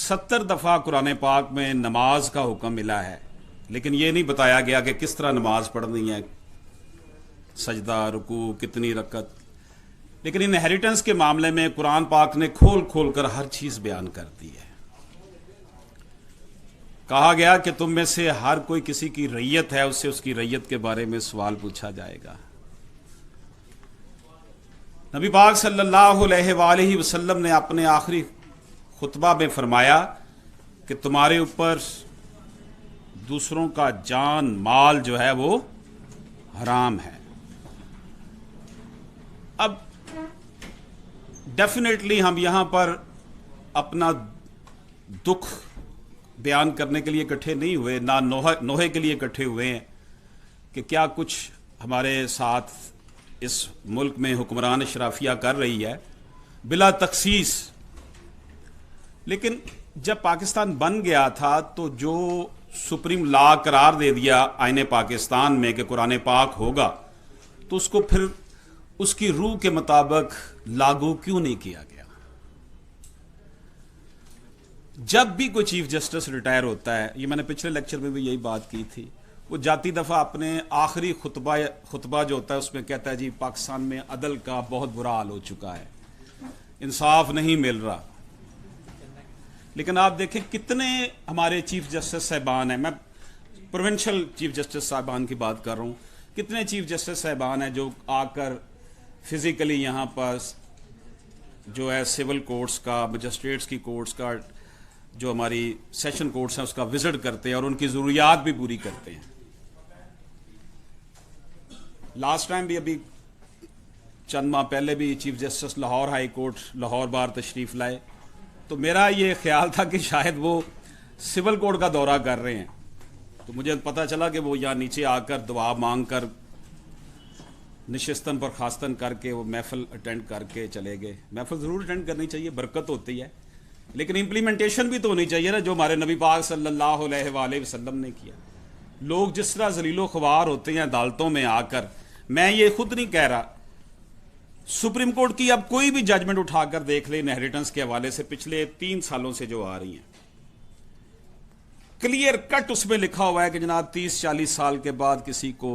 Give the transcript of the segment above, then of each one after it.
70 दफ़ा कुरान पाक में नमाज का हुक्म मिला है, लेकिन ये नहीं बताया गया कि किस तरह नमाज पढ़नी है, सजदा, रुकू, कितनी रकत। लेकिन इनहेरिटेंस के मामले में कुरान पाक ने खोल खोल कर हर चीज़ बयान कर दी है। कहा गया कि तुम में से हर कोई किसी की रैयत है, उससे उसकी रैयत के बारे में सवाल पूछा जाएगा। नबी पाक सल्लल्लाहु अलैहि वसल्लम ने अपने आखिरी खुतबा में फरमाया कि तुम्हारे ऊपर दूसरों का जान माल जो है वो हराम है। अब डेफिनेटली हम यहां पर अपना दुख बयान करने के लिए इकट्ठे नहीं हुए, ना नोहे के लिए इकट्ठे हुए हैं कि क्या कुछ हमारे साथ इस मुल्क में हुक्मरान शराफिया कर रही है बिला तखसीस। लेकिन जब पाकिस्तान बन गया था तो जो सुप्रीम लॉ करार दे दिया आईने पाकिस्तान में कि कुरान पाक होगा, तो उसको फिर उसकी रूह के मुताबिक लागू क्यों नहीं किया गया? जब भी कोई चीफ जस्टिस रिटायर होता है, ये मैंने पिछले लेक्चर में भी यही बात की थी, वो जाती दफ़ा अपने आखिरी खुतबा जो होता है उसमें कहता है जी पाकिस्तान में अदल का बहुत बुरा हाल हो चुका है, इंसाफ नहीं मिल रहा। लेकिन आप देखें कितने हमारे चीफ जस्टिस साहिबान हैं, मैं प्रोविंशियल चीफ जस्टिस साहिबान की बात कर रहा हूँ, कितने चीफ जस्टिस साहिबान हैं जो आकर फिजिकली यहाँ पर जो है सिविल कोर्ट्स का, मजिस्ट्रेट्स की कोर्ट्स का, जो हमारी सेशन कोर्ट्स हैं उसका विजिट करते हैं और उनकी ज़रूरियात भी पूरी करते हैं। लास्ट टाइम भी अभी चंद माह पहले भी chief justice Lahore high court Lahore bar तशरीफ़ लाए, तो मेरा ये ख्याल था कि शायद वो सिविल कोर्ट का दौरा कर रहे हैं, तो मुझे पता चला कि वो यहाँ नीचे आकर दुआ मांग कर निशिस्तन पर खास्तन करके वो महफिल अटेंड करके चले गए। महफिल ज़रूर अटेंड करनी चाहिए, बरकत होती है, लेकिन इम्प्लीमेंटेशन भी तो होनी चाहिए ना, जो हमारे नबी पाक सल्लल्लाहु अलैहि वसल्लम ने किया। लोग जिस तरह जलीलो ख्वार होते हैं अदालतों में आकर, मैं ये खुद नहीं कह रहा, सुप्रीम कोर्ट की अब कोई भी जजमेंट उठाकर देख ले इनहेरिटेंस के हवाले से पिछले 3 सालों से जो आ रही हैं, क्लियर कट उसमें लिखा हुआ है कि जनाब 30-40 साल के बाद किसी को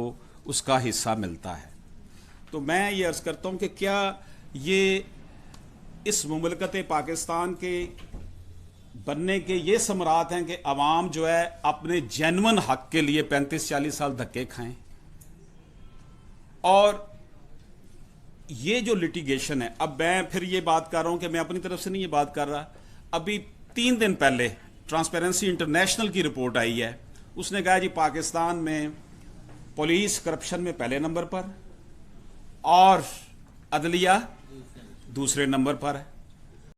उसका हिस्सा मिलता है। तो मैं ये अर्ज करता हूं कि क्या ये इस मुमलकत पाकिस्तान के बनने के ये समरात हैं कि अवाम जो है अपने जेन्युइन हक के लिए 35-40 साल धक्के खाएं? और ये जो लिटिगेशन है, अब मैं फिर ये बात कर रहा हूं कि मैं अपनी तरफ से नहीं ये बात कर रहा, अभी 3 दिन पहले ट्रांसपेरेंसी इंटरनेशनल की रिपोर्ट आई है, उसने कहा जी पाकिस्तान में पुलिस करप्शन में पहले नंबर पर और अदलिया दूसरे नंबर पर है।